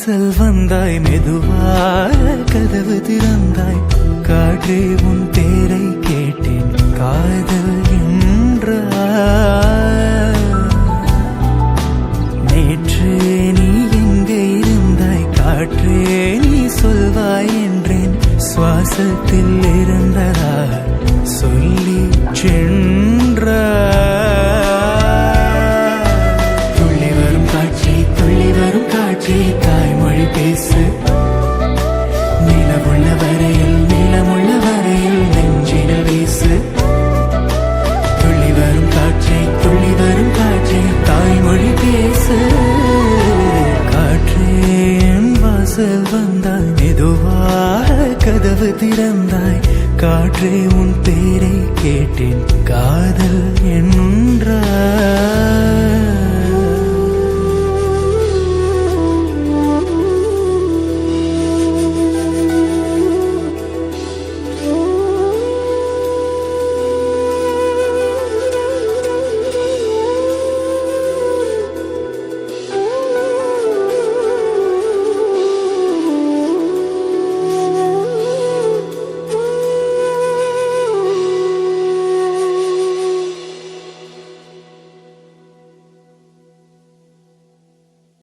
வாசல் வந்தாய் மெதுவாக கதவு திறந்தாய் காற்றே உன் பேரை கேட்டேன் காதல் என்றாய் நேற்று நீ எங்கே இருந்தாய் காற்றே நீ சொல்வாய் என்றேன் சுவாசத்தில் இருந்ததா சொல்லி சென்றாய் தாய்மொழி பேசு நிலமுள்ள வரையில் நெஞ்சின வீசு துள்ளி வரும் காற்றே தாய்மொழி பேசு காற்றே என் வாசல் வந்தாய் மெதுவாக கதவு திறந்தாய் காற்றே உன் பேரை கேட்டேன் காதல் என்